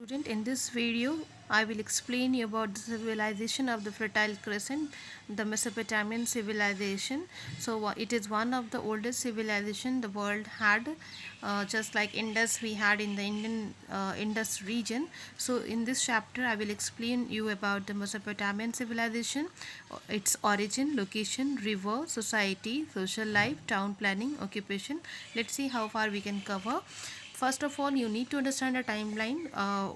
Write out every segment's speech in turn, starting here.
Student, in this video, I will explain you about the civilization of the Fertile Crescent, the Mesopotamian civilization. It is one of the oldest civilization the world had, just like Indus we had in the Indian Indus region. So, in this chapter, I will explain you about the Mesopotamian civilization, its origin, location, river, society, social life, town planning, occupation. Let's see how far we can cover. First of all, you need to understand a timeline.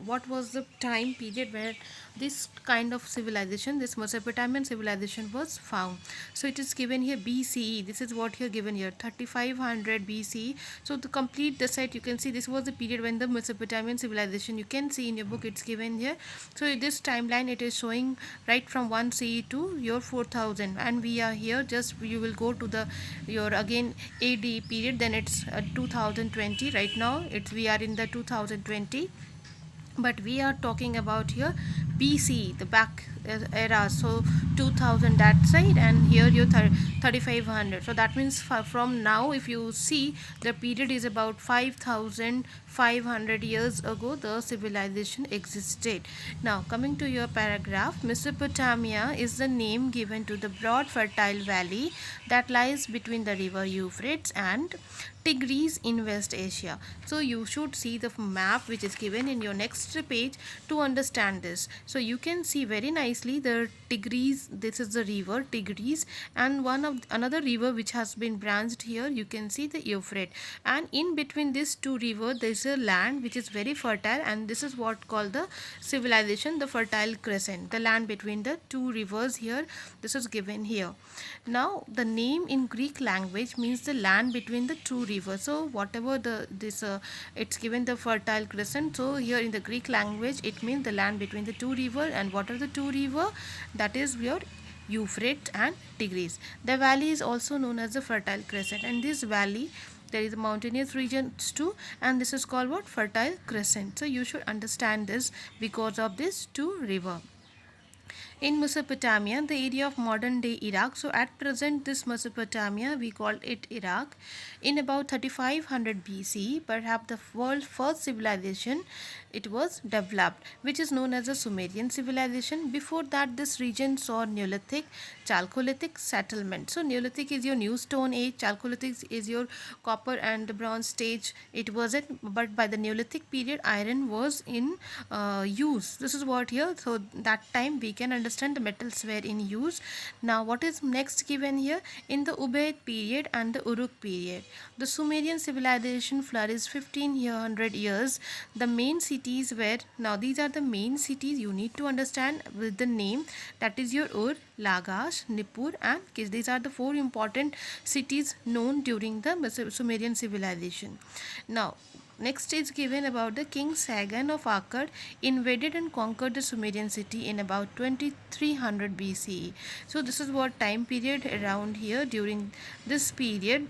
What was the time period where this kind of civilization, this Mesopotamian civilization, was found? So it is given here BCE. This is what here given here, 3500 BCE. So to complete the set, you can see this was the period when the Mesopotamian civilization. You can see in your book it's given here. So this timeline it is showing right from 1 CE to your 4000, and we are here. Just you will go to the your again AD period. Then it's 2020. Right now it's we are in the 2020, but we are talking about here BC, the back era. So 2000 that side, and here your 3500. So that means from now, if you see, the period is about 5500 years ago the civilization existed. Now coming to your paragraph, Mesopotamia is the name given to the broad fertile valley that lies between the river Euphrates and Tigris in West Asia. So you should see the map which is given in your next page to understand this. So you can see very nicely the Tigris. This is the river Tigris, and one of another river which has been branched here. You can see the Euphrates, and in between these two rivers there is a land which is very fertile, and this is what called the civilization, the Fertile Crescent, the land between the two rivers here. This is given here. Now the name in Greek language means the land between the two rivers. So whatever it's given the Fertile Crescent. So here in the Greek language it means the land between the two river. And what are the two river? That is your Euphrates and Tigris. The valley is also known as the Fertile Crescent, and this valley there is a mountainous regions too, and this is called what? Fertile Crescent. So you should understand this because of this two river. In Mesopotamia, the area of modern day Iraq. So at present this Mesopotamia we call it Iraq. In about 3500 BC, perhaps the world's first civilization it was developed, which is known as the Sumerian civilization. Before that this region saw Neolithic, Chalcolithic settlement. So Neolithic is your new stone age, Chalcolithic is your copper and bronze stage. It wasn't, but by the Neolithic period iron was in use. This is what here. So that time we can understand the metals were in use. Now what is next given here? In the Ubaid period and the Uruk period, the Sumerian civilization flourished 1500 years. The main cities were, now these are the main cities you need to understand with the name, that is your Ur, Lagash, Nippur and Kish. These are the four important cities known during the Sumerian civilization. Now next is given about the King Sargon of Akkad invaded and conquered the Sumerian city in about 2300 BCE. So this is what time period around here. During this period,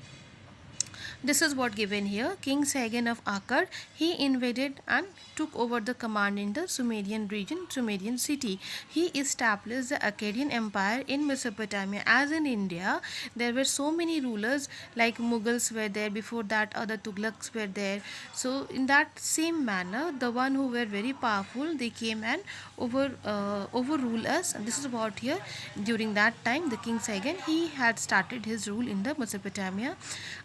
this is what given here. King Sargon of Akkad, he invaded and took over the command in the Sumerian region, Sumerian city. He established the Akkadian Empire in Mesopotamia. As in India, there were so many rulers, like Mughals were there, before that other Tughlaqs were there. So in that same manner, the one who were very powerful, they came and overrule us. And this is what here. During that time, the King Sargon, he had started his rule in the Mesopotamia.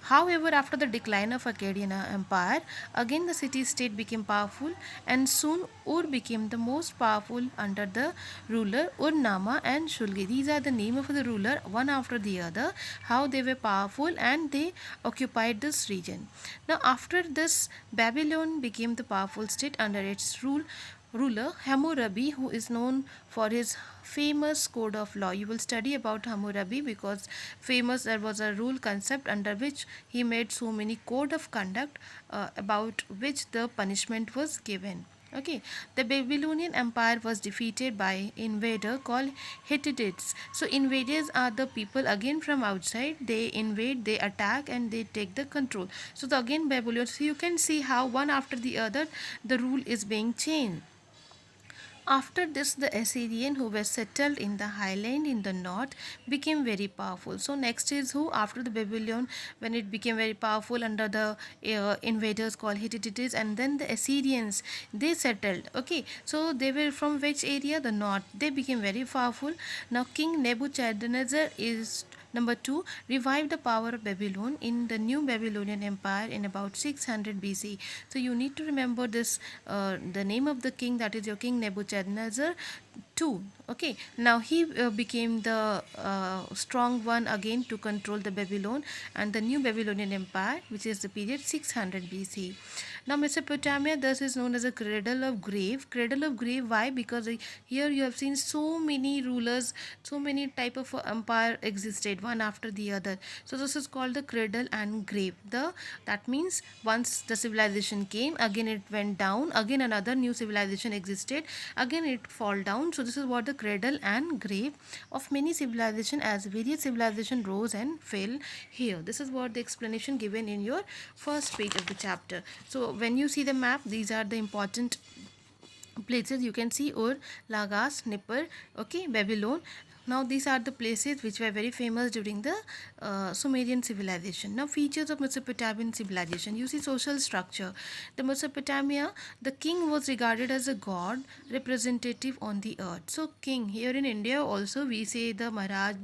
However, after the decline of Akkadian Empire, again the city-state became powerful, and soon Ur became the most powerful under the ruler Ur-Nama and Shulgi. These are the name of the ruler, one after the other, how they were powerful, and they occupied this region. Now after this, Babylon became the powerful state under its ruler Hammurabi, who is known for his famous code of law. You will study about Hammurabi because famous there was a rule concept under which he made so many code of conduct about which the punishment was given. Okay, the Babylonian Empire was defeated by invader called Hittites. So invaders are the people again from outside. They invade, they attack, and they take the control. So again Babylon. So you can see how one after the other the rule is being changed. After this, the Assyrian who were settled in the highland in the north became very powerful. So next is who? After the Babylon, when it became very powerful under the invaders called Hittites, and then the Assyrians, they settled. Okay, so they were from which area? The north. They became very powerful. Now King Nebuchadnezzar is number 2, revived the power of Babylon in the new Babylonian Empire in about 600 BC. So you need to remember this, the name of the king, that is your king Nebuchadnezzar 2. Okay, now he became the strong one again to control the Babylon and the new Babylonian Empire, which is the period 600 BC. Now Mesopotamia thus is known as a cradle of grave. Cradle of grave, why? Because here you have seen so many rulers, so many type of empire existed one after the other. So this is called the cradle and grave. That means once the civilization came, again it went down, again another new civilization existed, again it fall down. So this is what the cradle and grave of many civilization, as various civilization rose and fell here. This is what the explanation given in your first page of the chapter. So when you see the map, these are the important places you can see: Ur, Lagash, Nippur, okay, Babylon. Now these are the places which were very famous during the Sumerian civilization. Now features of Mesopotamian civilization. You see social structure. The Mesopotamia, the king was regarded as a god representative on the earth. So king, here in India also we say the Maharaj,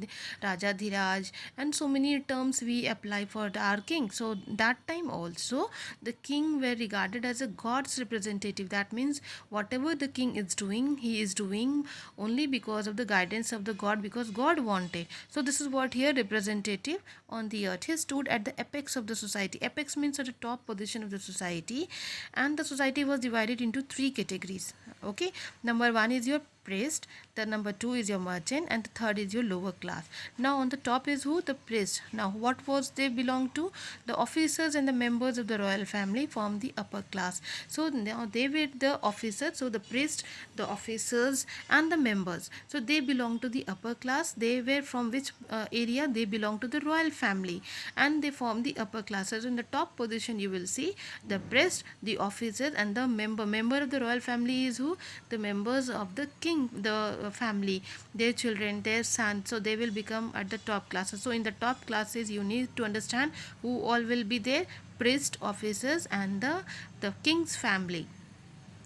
Raja Dhiraj, and so many terms we apply for our king. So that time also the king were regarded as a god's representative. That means whatever the king is doing, he is doing only because of the guidance of the god, because God wanted. So this is what here representative on the earth. He stood at the apex of the society. Apex means at the top position of the society, and the society was divided into 3 categories. Okay, number 1 is your priest, the number 2 is your merchant, and the third is your lower class. Now on the top is who? The priest. Now what was they belong to? The officers and the members of the royal family form the upper class. So now they were the officers. So the priest, the officers, and the members, so they belong to the upper class. They were from which area? They belong to the royal family, and they form the upper classes. In the top position you will see the priest, the officers, and the member of the royal family is who? The members of the king, the family, their children, their sons. So they will become at the top classes. So in the top classes you need to understand who all will be there: priest, officers, and the king's family.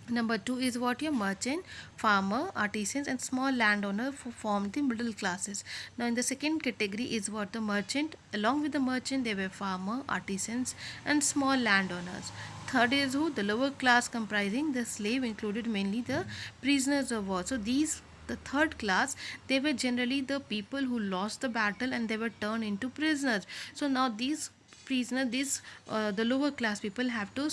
Number 2 is what? Your merchant, farmer, artisans, and small landowner form the middle classes. Now in the second category is what? The merchant. Along with the merchant they were farmer, artisans, and small landowners. Third is who? The lower class, comprising the slave, included mainly the prisoners of war. So these, the third class, they were generally the people who lost the battle and they were turned into prisoners. So now these prisoner, this the lower class people have to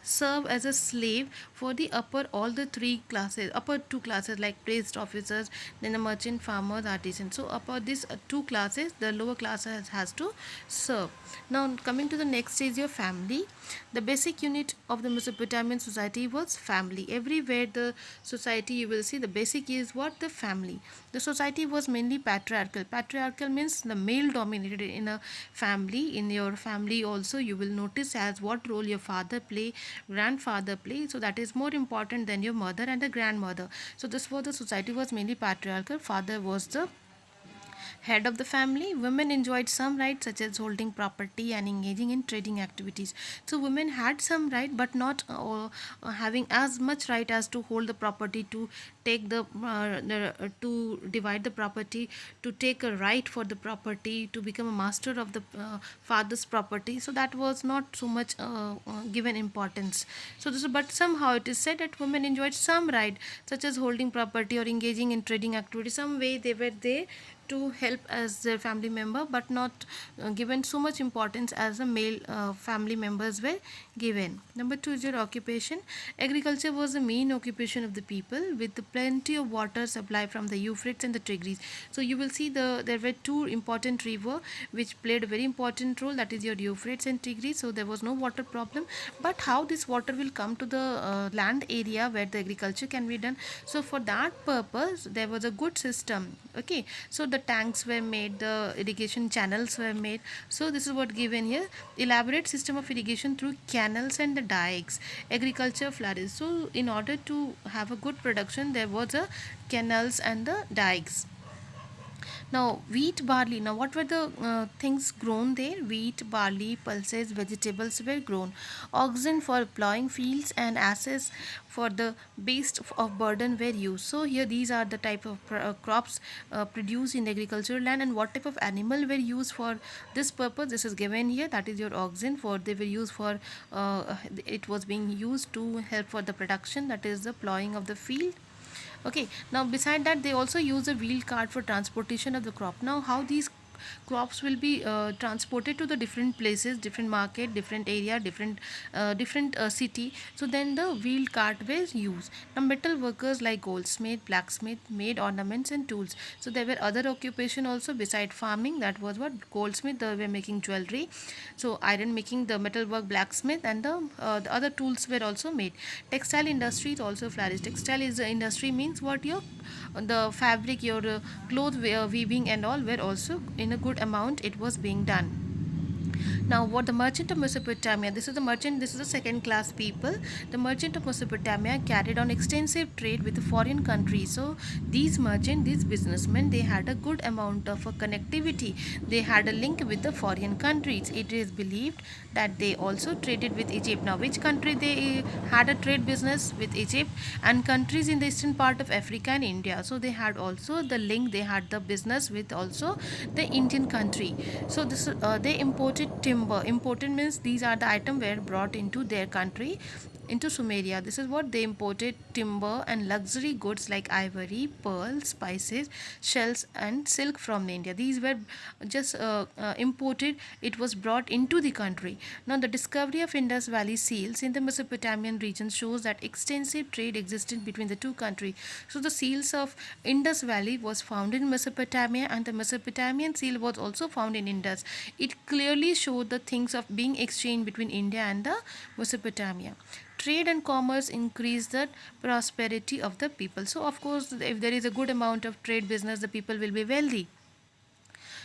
serve as a slave for the upper, all the 3 classes, upper 2 classes like priest, officers, then the merchant, farmers, artisans. So upper these 2 classes, the lower class has to serve. Now coming to the next is your family. The basic unit of the Mesopotamian society was family. Everywhere the society you will see the basic is what? The family. The society was mainly patriarchal. Patriarchal means the male dominated in a family. In your family also you will notice as what role your father play, grandfather play. So that is more important than your mother and the grandmother. So this was the society was mainly patriarchal. Father was the head of the family. Women enjoyed some rights such as holding property and engaging in trading activities. So women had some right but not having as much right as to hold the property, to take to divide the property, to take a right for the property, to become a master of the father's property. So that was not so much given importance. So this, but somehow it is said that women enjoyed some right such as holding property or engaging in trading activities. Some way they were there to help as their family member, but not given so much importance as the male family members were given. Number 2 is your occupation. Agriculture was the main occupation of the people, with the plenty of water supply from the Euphrates and the Tigris. So you will see there were 2 important river which played a very important role, that is your Euphrates and Tigris. So there was no water problem, but how this water will come to the land area where the agriculture can be done? So for that purpose there was a good system. Okay, so the tanks were made, the irrigation channels were made. So this is what given here: elaborate system of irrigation through canals and the dikes. Agriculture flourished. So in order to have a good production, there was a canals and the dikes. Now, wheat, barley. Now, what were the things grown there? Wheat, barley, pulses, vegetables were grown. Oxen for plowing fields and asses for the beast of burden were used. So, here these are the type of crops produced in the agricultural land, and what type of animal were used for this purpose. This is given here. That is your oxen. For they were used for it was being used to help for the production. That is the plowing of the field. Okay, now beside that they also use a wheel cart for transportation of the crop. Now how these crops will be transported to the different places, different market, different area, different city. So then the wheel cart was used. Now metal workers like goldsmith, blacksmith made ornaments and tools. So there were other occupation also beside farming. That was what goldsmith, they were making jewelry. So iron making, the metal work, blacksmith, and the other tools were also made. Textile industries also flourished. Textile is the industry means what your the fabric, your cloth weaving and all were also in a good amount, it was being done. Now, what the merchant of Mesopotamia, this is the merchant, this is the second class people. The merchant of Mesopotamia carried on extensive trade with the foreign countries. So, these merchants, these businessmen, they had a good amount of connectivity. They had a link with the foreign countries. It is believed that they also traded with Egypt. Now, which country they had a trade business with Egypt? And countries in the eastern part of Africa and India. So, they had also the link, they had the business with also the Indian country. So, this they imported timber. Imported means these are the items were brought into their country, into Sumeria. This is what they imported: timber and luxury goods like ivory, pearls, spices, shells, and silk from India. These were just imported. It was brought into the country. Now, the discovery of Indus Valley seals in the Mesopotamian region shows that extensive trade existed between the two countries. So, the seals of Indus Valley was found in Mesopotamia, and the Mesopotamian seal was also found in Indus. It clearly showed the things of being exchanged between India and the Mesopotamia. Trade and commerce increase the prosperity of the people. So, of course, if there is a good amount of trade business, the people will be wealthy.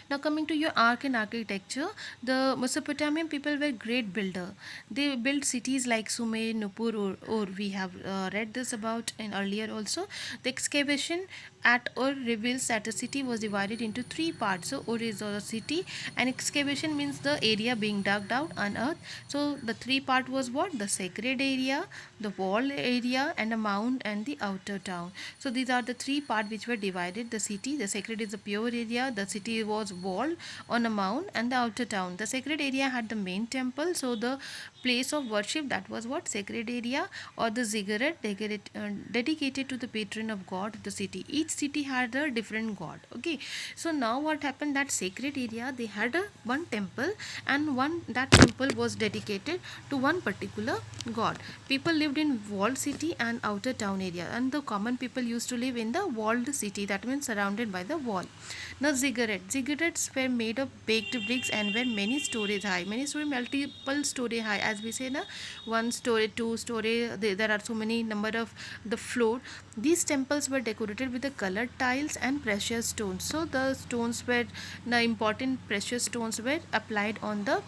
Now coming to your art and architecture, the Mesopotamian people were great builder. They built cities like Sumer, Nupur, or we have read this about in earlier also. The excavation at Ur reveals that the city was divided into three parts. So Ur is a city, and excavation means the area being dug out, unearthed. So the three part was what? The sacred area, the wall area, and a mound, and the outer town. So these are the three part which were divided. The city, the sacred is the pure area, the city was walled on a mound, and the outer town. The sacred area had the main temple, so the place of worship, that was what? Sacred area, or the ziggurat dedicated to the patron of God of the city. Each city had a different god. Okay, so now what happened, that sacred area they had a one temple, and one that temple was dedicated to one particular god. People lived in walled city and outer town area, and the common people used to live in the walled city, that means surrounded by the wall. Now ziggurats were made of baked bricks and were many stories high. Many story, multiple story high, as we say na, one story, two story. There are so many number of the floor. These temples were decorated with the colored tiles and precious stones. So the stones were, the important precious stones were applied on the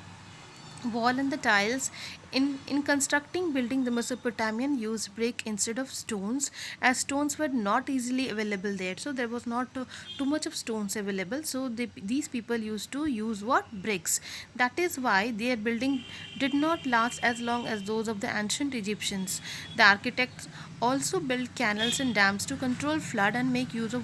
wall and the tiles. In constructing building, the Mesopotamian used brick instead of stones, as stones were not easily available there. So there was not too much of stones available. So these people used to use what? Bricks. That is why their building did not last as long as those of the ancient Egyptians. The architects also built canals and dams to control flood and make use of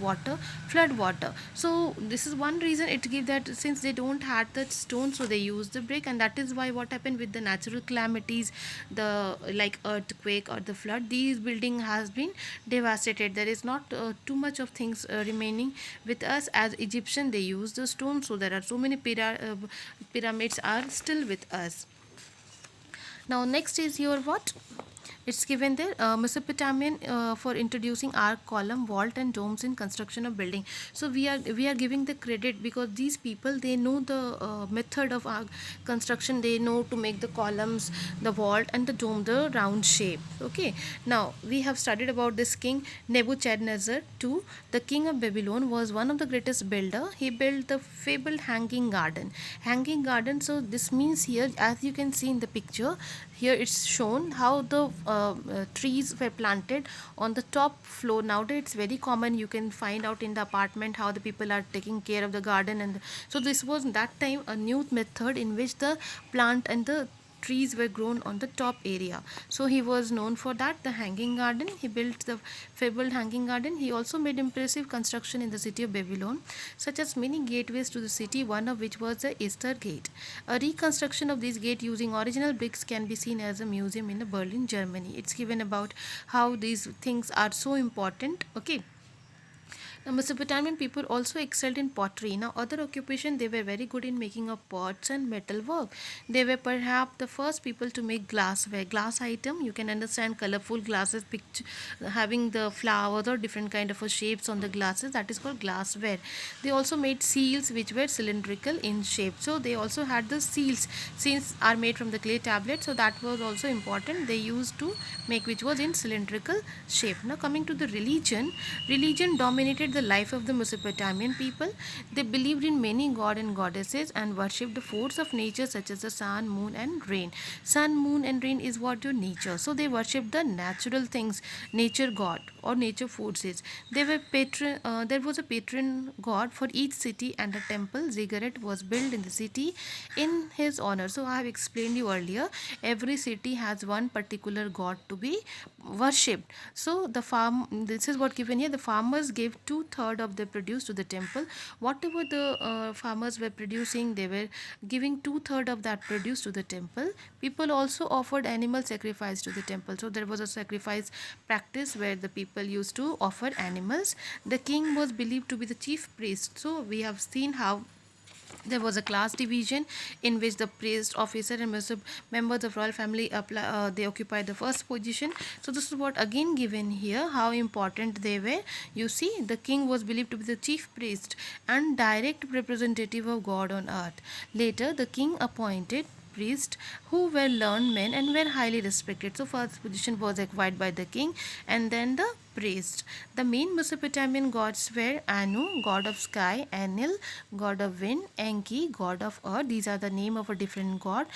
flood water. So this is one reason it gives that, since they don't had the stone, so they use the brick, and that is why what happened with the natural calamities, the like earthquake or the flood, these building has been devastated. There is not too much of things remaining with us. As Egyptian, they use the stone, so there are so many pyramids are still with us. Now next is your what? It's given there, Mesopotamian for introducing arc, column, vault, and domes in construction of building. So we are giving the credit because these people, they know the method of arc construction. They know to make the columns, the vault, and the dome, the round shape. Okay. Now we have studied about this king Nebuchadnezzar II. The king of Babylon was one of the greatest builder. He built the fabled hanging garden. Hanging garden. So this means here, as you can see in the picture, here it's shown how the trees were planted on the top floor. Nowadays it's very common, you can find out in the apartment how the people are taking care of the garden. And so this was that time a new method in which the plant and the trees were grown on the top area. So he was known for that, the hanging garden. He built the fabled hanging garden. He also made impressive construction in the city of Babylon, such as many gateways to the city, one of which was the Easter Gate. A reconstruction of this gate using original bricks can be seen as a museum in Berlin, Germany. It's given about how these things are so important. Okay. Now, Mesopotamian people also excelled in pottery. Now, other occupation, they were very good in making of pots and metal work. They were perhaps the first people to make glassware, glass item. You can understand colorful glasses, picture, having the flowers or different kind of shapes on the glasses. That is called glassware. They also made seals which were cylindrical in shape. So they also had the seals. Seals are made from the clay tablet. So that was also important. They used to make which was in cylindrical shape. Now coming to the religion, religion dominated the life of the Mesopotamian people. They believed in many gods and goddesses and worshipped the force of nature such as the sun, moon, and rain. Sun, moon, and rain is what your nature. So they worshipped the natural things, nature god or nature forces. They were patron. There was a patron god for each city, and a temple ziggurat was built in the city in his honor. So I have explained you earlier. Every city has one particular god to be worshipped. So the farm. This is what given here. The farmers gave 2/3 of their produce to the temple. Whatever the farmers were producing, they were giving 2/3 of that produce to the temple. People also offered animal sacrifice to the temple. So there was a sacrifice practice where the people used to offer animals. The king was believed to be the chief priest. So we have seen how there was a class division in which the priest, officer, and members of royal family they occupied the first position. So this is what again given here, how important they were. You see, the king was believed to be the chief priest and direct representative of God on earth. Later, the king appointed priests who were learned men and were highly respected. So first position was acquired by the king, and then the priest. The main Mesopotamian gods were Anu, god of sky; Enlil, god of wind; Enki, god of earth. These are the name of a different god.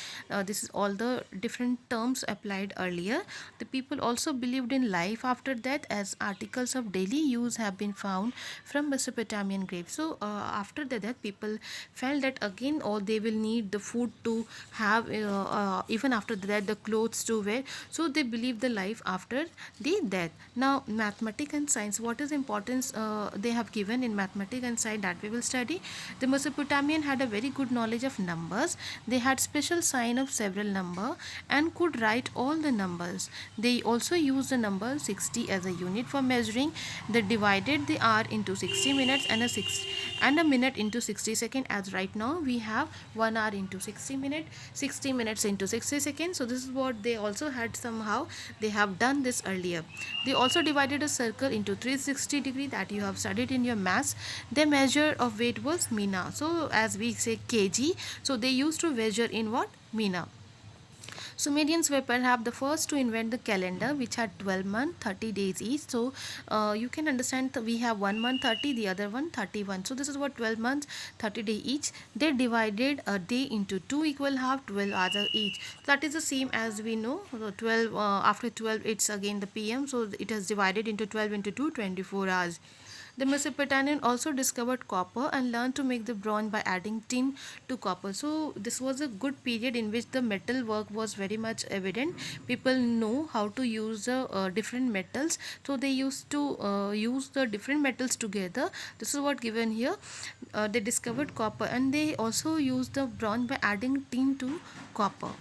This is all the different terms applied earlier. The people also believed in life after death, as articles of daily use have been found from Mesopotamian graves. So after the death, people felt that again, or they will need the food to have, even after the death, the clothes to wear. So they believe the life after the death. Now mathematics and science, what is importance they have given in mathematics and science, that we will study. The Mesopotamian had a very good knowledge of numbers. They had special sign of several number and could write all the numbers. They also used the number 60 as a unit for measuring. They divided the hour into 60 minutes and a minute into 60 seconds, as right now we have 1 hour into 60 minutes, 60 minutes into 60 seconds. So this is what they also had, somehow they have done this earlier. They also divided a circle into 360 degree, that you have studied in your maths. Their measure of weight was mina. So as we say kg, so they used to measure in what? Mina. Sumerians were perhaps the first to invent the calendar, which had 12 months, 30 days each. So you can understand that we have one month 30, the other one 31. So this is what 12 months, 30 days each. They divided a day into two equal half, 12 hours each. That is the same as we know. So 12 after 12, it's again the PM. So it is divided into 12 into 2, 24 hours. The Mesopotamian also discovered copper and learned to make the bronze by adding tin to copper. So this was a good period in which the metal work was very much evident. People know how to use the different metals. So they used to use the different metals together. This is what given here. They discovered copper, and they also used the bronze by adding tin to copper.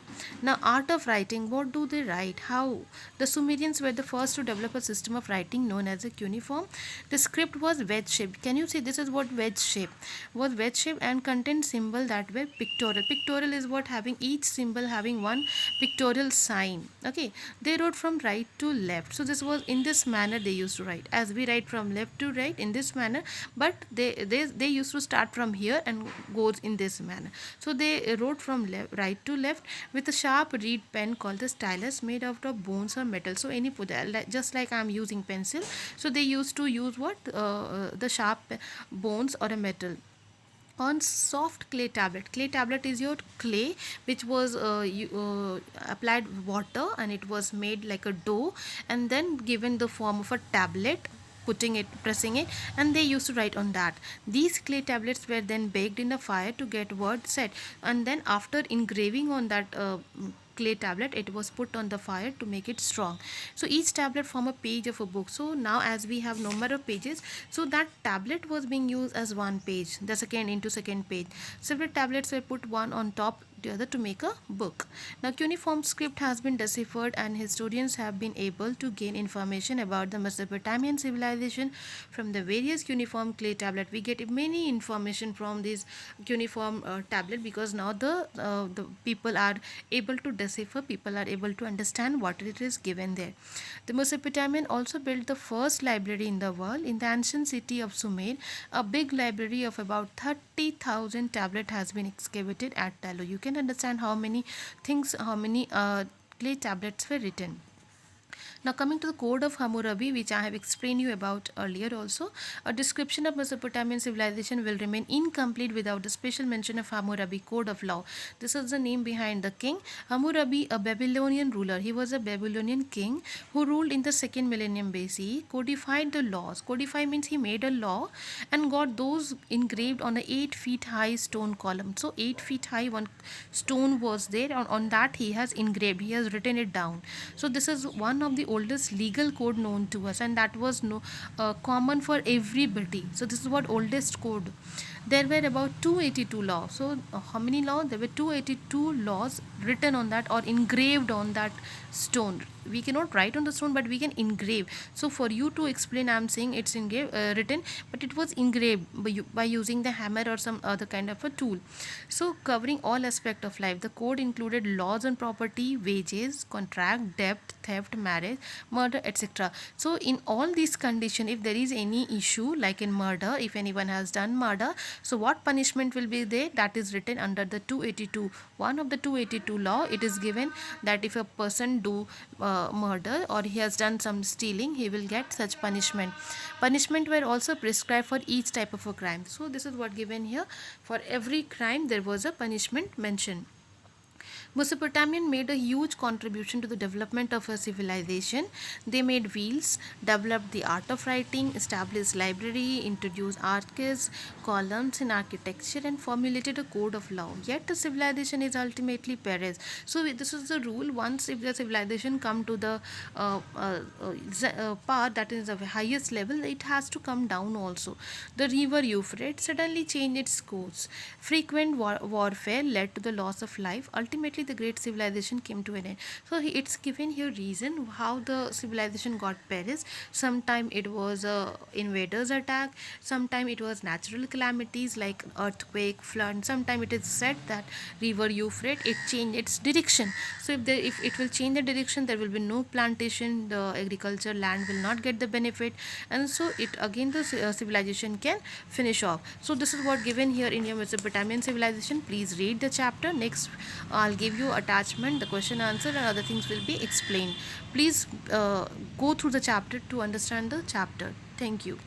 Now, art of writing. What do they write? How? The Sumerians were the first to develop a system of writing known as a cuneiform. The script was was wedge shaped. Can you see this is what wedge shape was? Wedge shape and contained symbol that were pictorial. Pictorial is what having each symbol having one pictorial sign. Okay, they wrote from right to left. So this was in this manner they used to write, as we write from left to right in this manner, but they used to start from here and goes in this manner. So they wrote from right to left with a sharp reed pen called the stylus, made out of bones or metal. So any just like I'm using pencil, so they used to use what the sharp bones or a metal on soft clay tablet. Clay tablet is your clay which was applied water and it was made like a dough and then given the form of a tablet, putting it, pressing it, and they used to write on that. These clay tablets were then baked in the fire to get word set, and then after engraving on that clay tablet, it was put on the fire to make it strong. So each tablet form a page of a book. So now as we have number of pages, so that tablet was being used as one page, the second into second page. Several tablets were put one on top the other to make a book. Now cuneiform script has been deciphered and historians have been able to gain information about the Mesopotamian civilization from the various cuneiform clay tablet. We get many information from this cuneiform tablet, because now the people are able to decipher, people are able to understand what it is given there. The Mesopotamian also built the first library in the world. In the ancient city of Sumer, a big library of about 30,000 tablet has been excavated at Tallo. You can understand how many things, how many clay tablets were written. Now coming to the Code of Hammurabi, which I have explained you about earlier also, a description of Mesopotamian civilization will remain incomplete without the special mention of Hammurabi Code of Law. This is the name behind the king. Hammurabi, a Babylonian ruler. He was a Babylonian king who ruled in the 2nd millennium BCE, codified the laws. Codify means he made a law and got those engraved on a 8 feet high stone column. So 8 feet high one stone was there, on that he has engraved, he has written it down. So this is one of the oldest legal code known to us, and that was common for everybody. So this is what oldest code. There were about 282 laws. So how many laws? There were 282 laws written on that or engraved on that stone. We cannot write on the stone, but we can engrave. So for you to explain, I'm saying it's written, but it was engraved by using the hammer or some other kind of a tool. So covering all aspect of life, the code included laws on property, wages, contract, debt, theft, marriage, murder, etc. So in all these conditions, if there is any issue like in murder, if anyone has done murder, so what punishment will be there? That is written under the 282. One of the 282 law, it is given that if a person do murder or he has done some stealing, he will get such punishment. Punishment were also prescribed for each type of a crime. So this is what given here. For every crime there was a punishment mentioned. Mesopotamian made a huge contribution to the development of a civilization. They made wheels, developed the art of writing, established library, introduced arches, columns in architecture, and formulated a code of law. Yet the civilization is ultimately perished. So this is the rule. Once if the civilization come to the part that is the highest level, it has to come down also. The river Euphrates suddenly changed its course. Frequent warfare led to the loss of life. Ultimately, the great civilization came to an end. So it's given here reason how the civilization got perished. Sometime it was a invaders attack, sometime it was natural calamities like earthquake, flood. Sometime it is said that river Euphrates, it changed its direction. So if it will change the direction, there will be no plantation, the agriculture land will not get the benefit, and so it again the civilization can finish off. So this is what given here in your Mesopotamian civilization. Please read the chapter. Next I'll give you attachment, the question answer, and other things will be explained. Please go through the chapter to understand the chapter. Thank you.